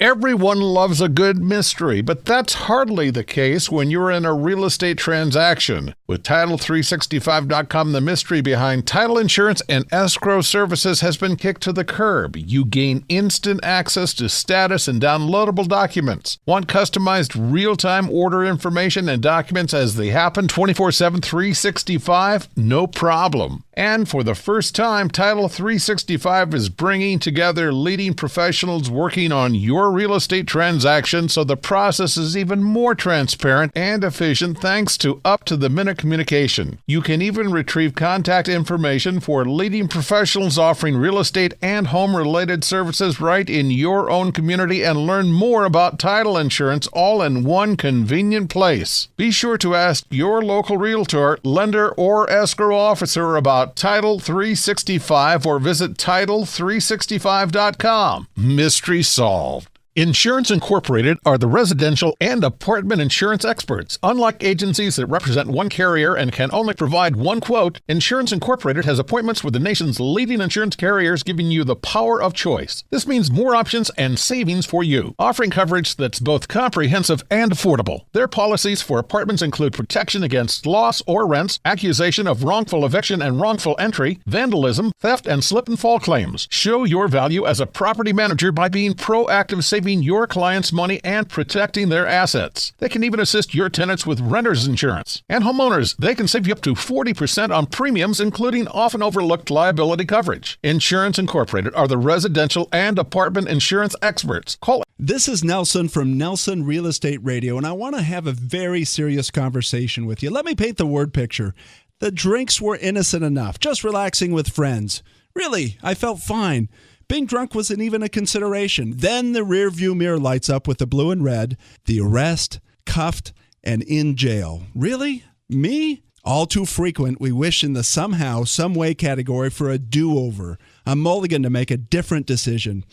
Everyone loves a good mystery, but that's hardly the case when you're in a real estate transaction. With Title365.com, the mystery behind title insurance and escrow services has been kicked to the curb. You gain instant access to status and downloadable documents. Want customized real-time order information and documents as they happen 24/7, 365? No problem. And for the first time, Title365 is bringing together leading professionals working on your real estate transaction, so the process is even more transparent and efficient thanks to up-to-the-minute communication. You can even retrieve contact information for leading professionals offering real estate and home-related services right in your own community and learn more about title insurance all in one convenient place. Be sure to ask your local realtor, lender, or escrow officer about Title365 or visit Title365.com. Mystery solved. Insurance Incorporated are the residential and apartment insurance experts. Unlike agencies that represent one carrier and can only provide one quote, Insurance Incorporated has appointments with the nation's leading insurance carriers, giving you the power of choice. This means more options and savings for you, offering coverage that's both comprehensive and affordable. Their policies for apartments include protection against loss or rents, accusation of wrongful eviction and wrongful entry, vandalism, theft, and slip and fall claims. Show your value as a property manager by being proactive, saving your clients' money and protecting their assets. They can even assist your tenants with renter's insurance. And homeowners, they can save you up to 40% on premiums, including often overlooked liability coverage. Insurance Incorporated are the residential and apartment insurance experts. Call. This is Nelson from Nelson Real Estate Radio, and I want to have a very serious conversation with you. Let me paint the word picture. The drinks were innocent enough, just relaxing with friends. Really, I felt fine. Being drunk wasn't even a consideration. Then the rearview mirror lights up with the blue and red, the arrest, cuffed, and in jail. Really? Me? All too frequent, we wish in the somehow, someway category for a do-over, a mulligan to make a different decision.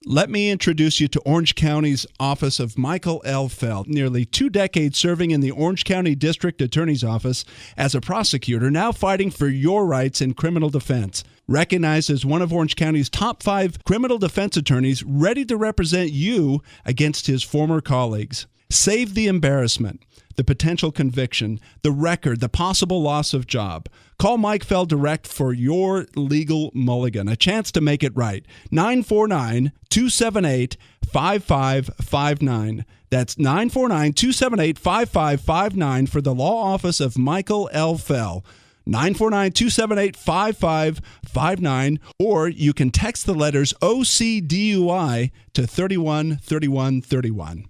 Let me introduce you to Orange County's Office of Michael L. Fell. Nearly 2 decades serving in the Orange County District Attorney's Office as a prosecutor, now fighting for your rights in criminal defense. Recognized as one of Orange County's top 5 criminal defense attorneys, ready to represent you against his former colleagues. Save the embarrassment, the potential conviction, the record, the possible loss of job. Call Mike Fell direct for your legal mulligan, a chance to make it right. 949-278-5559. That's 949-278-5559 for the law office of Michael L. Fell. 949-278-5559, or you can text the letters OCDUI to 313131.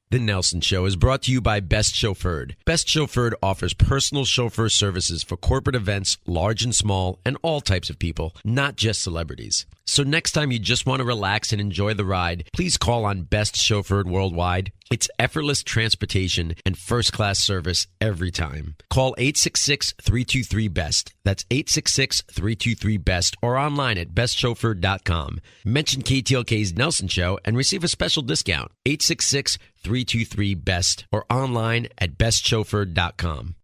The Nelson Show is brought to you by Best Chauffeured. Best Chauffeured offers personal chauffeur services for corporate events, large and small, and all types of people, not just celebrities. So next time you just want to relax and enjoy the ride, please call on Best Chauffeured Worldwide. It's effortless transportation and first-class service every time. Call 866-323-BEST. That's 866-323-BEST or online at bestchauffeured.com. Mention KTLK's Nelson Show and receive a special discount. 866-323-BEST or online at bestchauffeured.com.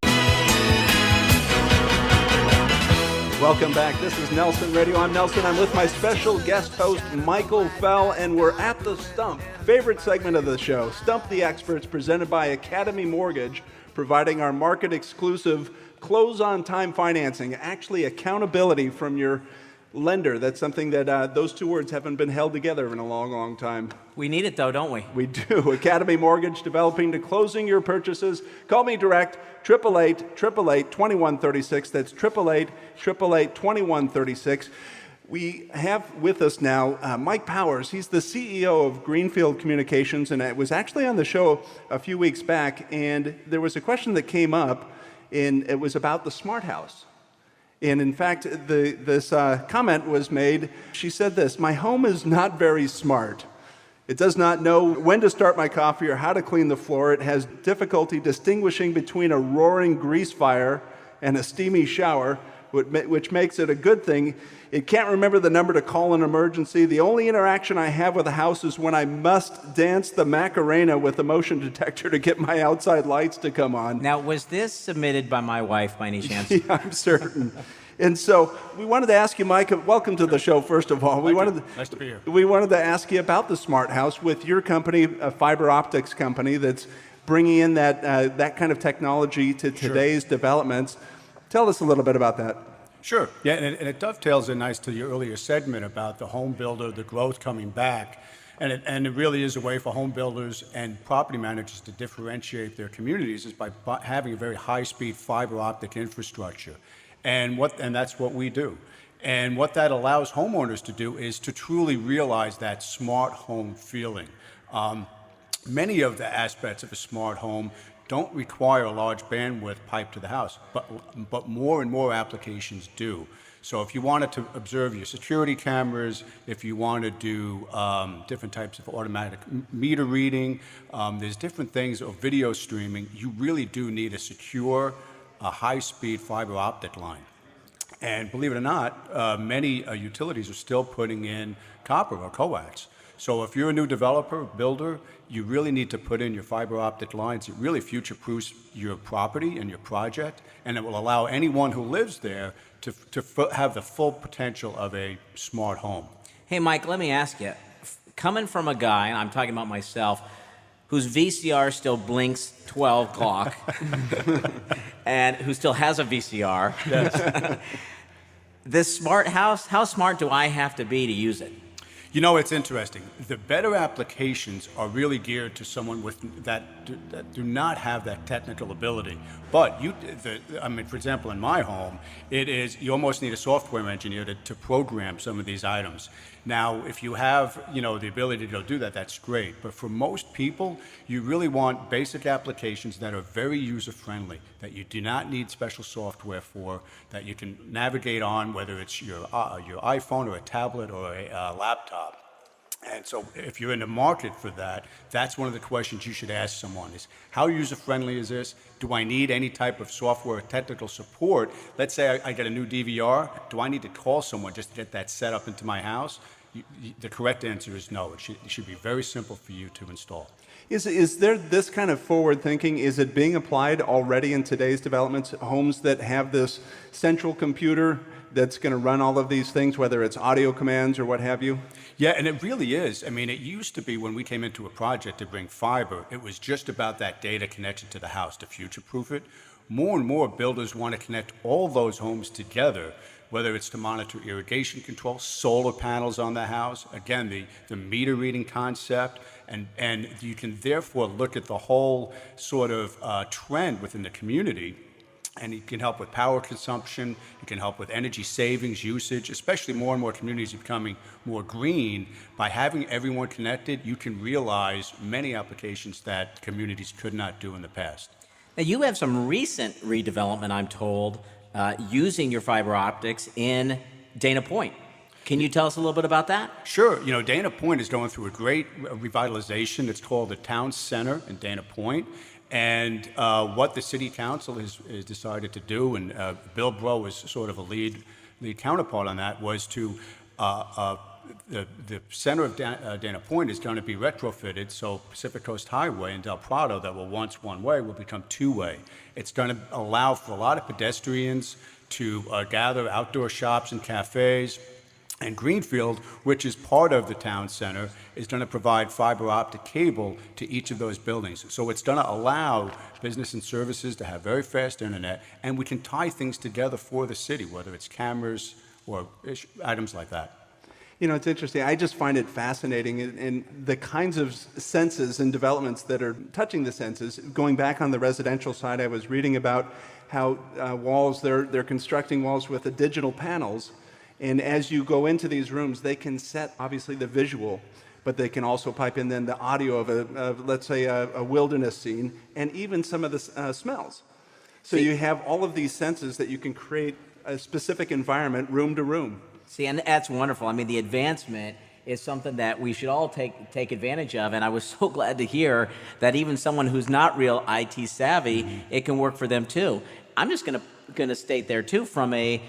Welcome back. This is Nelson Radio. I'm Nelson. I'm with my special guest host, Michael Fell, and we're at the Stump, favorite segment of the show, Stump the Experts, presented by Academy Mortgage, providing our market-exclusive close-on-time financing, actually accountability from your lender. That's something that those two words haven't been held together in a long, long time. We need it, though, don't we? We do. Academy Mortgage, developing to closing your purchases. Call me direct, 888-888-2136. That's 888-888-2136. We have with us now Mike Powers. He's the CEO of Greenfield Communications, and I was actually on the show a few weeks back, and there was a question that came up, and it was about the smart house. And in fact, this comment was made. She said this: "My home is not very smart. It does not know when to start my coffee or how to clean the floor. It has difficulty distinguishing between a roaring grease fire and a steamy shower, which makes it a good thing. It can't remember the number to call an emergency. The only interaction I have with the house is when I must dance the Macarena with a motion detector to get my outside lights to come on." Now, was this submitted by my wife by any chance? Yeah, I'm certain. And so we wanted to ask you, Mike, welcome to the show, first of all. Nice to be here. We wanted to ask you about the Smart House with your company, a fiber optics company that's bringing in that kind of technology to today's developments. Tell us a little bit about that. Sure. Yeah, and it dovetails in nice to your earlier segment about the home builder, the growth coming back. And it really is a way for home builders and property managers to differentiate their communities is by having a very high-speed fiber optic infrastructure. And that's what we do. And what that allows homeowners to do is to truly realize that smart home feeling. Many of the aspects of a smart home don't require a large bandwidth pipe to the house, but more and more applications do. So if you wanted to observe your security cameras, if you want to do different types of automatic meter reading, there's different things, or video streaming, you really do need a secure, high-speed fiber optic line. And believe it or not, many utilities are still putting in copper or coax. So if you're a new developer, builder, you really need to put in your fiber optic lines. It really future-proofs your property and your project, and it will allow anyone who lives there to have the full potential of a smart home. Hey, Mike, let me ask you, coming from a guy, and I'm talking about myself, whose VCR still blinks 12 o'clock, and who still has a VCR, yes. This smart house, how smart do I have to be to use it? You know, it's interesting. The better applications are really geared to someone that do not have that technical ability. But for example, in my home, you almost need a software engineer to program some of these items. Now, if you have, the ability to do that, that's great. But for most people, you really want basic applications that are very user-friendly, that you do not need special software for, that you can navigate on, whether it's your iPhone or a tablet or a laptop. And so if you're in the market for that, that's one of the questions you should ask someone is, how user-friendly is this? Do I need any type of software or technical support? Let's say I get a new DVR. Do I need to call someone just to get that set up into my house? The correct answer is no. It should be very simple for you to install. Is there this kind of forward thinking? Is it being applied already in today's developments? Homes that have this central computer that's going to run all of these things, whether it's audio commands or what have you? Yeah, and it really is. I mean, it used to be when we came into a project to bring fiber, it was just about that data connection to the house to future-proof it. More and more builders want to connect all those homes together, whether it's to monitor irrigation control, solar panels on the house, again, the meter reading concept, and you can therefore look at the whole sort of trend within the community. And it can help with power consumption, it can help with energy savings, usage, especially more and more communities are becoming more green. By having everyone connected, you can realize many applications that communities could not do in the past. Now, you have some recent redevelopment, I'm told, using your fiber optics in Dana Point. Can you tell us a little bit about that? Sure. Dana Point is going through a great revitalization. It's called the Town Center in Dana Point. And what the city council has decided to do, and Bill Breaux is sort of a lead counterpart on that, was to the center of Dana Point is going to be retrofitted, so Pacific Coast Highway in Del Prado, that were once one-way, will become two-way. It's going to allow for a lot of pedestrians to gather outdoor shops and cafes. And Greenfield, which is part of the town center, is going to provide fiber optic cable to each of those buildings. So it's going to allow business and services to have very fast internet, and we can tie things together for the city, whether it's cameras or items like that. It's interesting. I just find it fascinating in the kinds of senses and developments that are touching the senses. Going back on the residential side, I was reading about how walls, they're constructing walls with the digital panels. And as you go into these rooms, they can set, obviously, the visual, but they can also pipe in then the audio of let's say, a wilderness scene, and even some of the smells. So you have all of these senses that you can create a specific environment, room to room. See, and that's wonderful. I mean, the advancement is something that we should all take advantage of, and I was so glad to hear that even someone who's not real IT savvy, it can work for them too. I'm just going to state there too, from a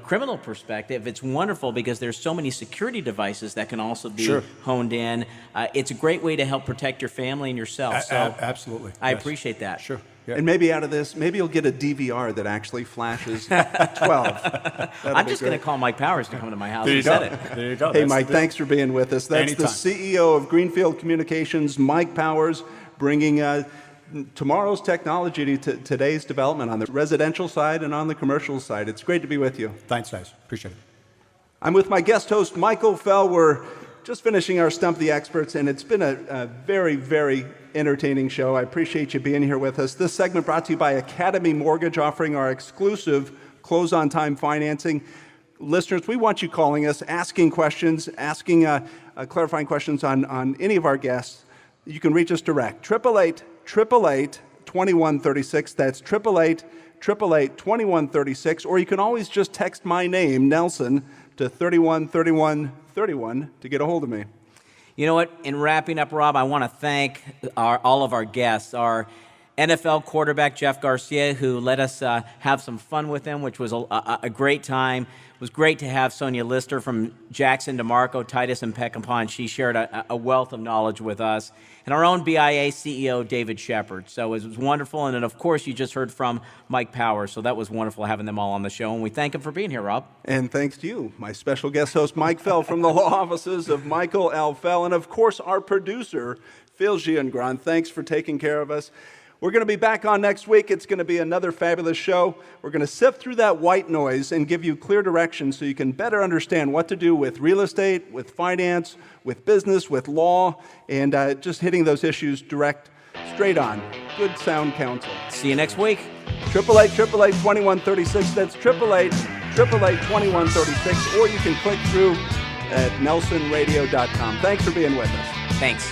criminal perspective, it's wonderful because there's so many security devices that can also be honed in. It's a great way to help protect your family and yourself. So absolutely, I appreciate that. Sure. Yeah. And maybe out of this, maybe you'll get a DVR that actually flashes 12. I'm just going to call Mike Powers to come to my house There and you set go. it. There you go. Hey, Mike, thanks for being with us. That's Anytime. the CEO of Greenfield Communications, Mike Powers, bringing tomorrow's technology to today's development on the residential side and on the commercial side. It's great to be with you. Thanks, guys. Appreciate it. I'm with my guest host, Michael Fell. We're just finishing our Stump the Experts, and it's been a very, very entertaining show. I appreciate you being here with us. This segment brought to you by Academy Mortgage, offering our exclusive close-on-time financing. Listeners, we want you calling us, asking questions, asking clarifying questions on any of our guests. You can reach us direct, 888-888-2136. That's 888-888-2136. Or you can always just text my name, Nelson, to 313131 to get a hold of me. You know what? In wrapping up, Rob, I want to thank all of our guests. Our NFL quarterback, Jeff Garcia, who let us have some fun with him, which was a great time. It was great to have Sonia Lister from Jackson, DeMarco, Titus, and Peckham. She shared a wealth of knowledge with us. And our own BIA CEO, David Shepard. So it was wonderful. And then, of course, you just heard from Mike Powers. So that was wonderful having them all on the show. And we thank him for being here, Rob. And thanks to you, my special guest host, Mike Fell, from the law offices of Michael L. Fell. And, of course, our producer, Phil Giangran. Thanks for taking care of us. We're going to be back on next week. It's going to be another fabulous show. We're going to sift through that white noise and give you clear direction so you can better understand what to do with real estate, with finance, with business, with law, and just hitting those issues straight on. Good sound counsel. See you next week. 888-888-2136. That's 888-888-2136. Or you can click through at nelsonradio.com. Thanks for being with us. Thanks.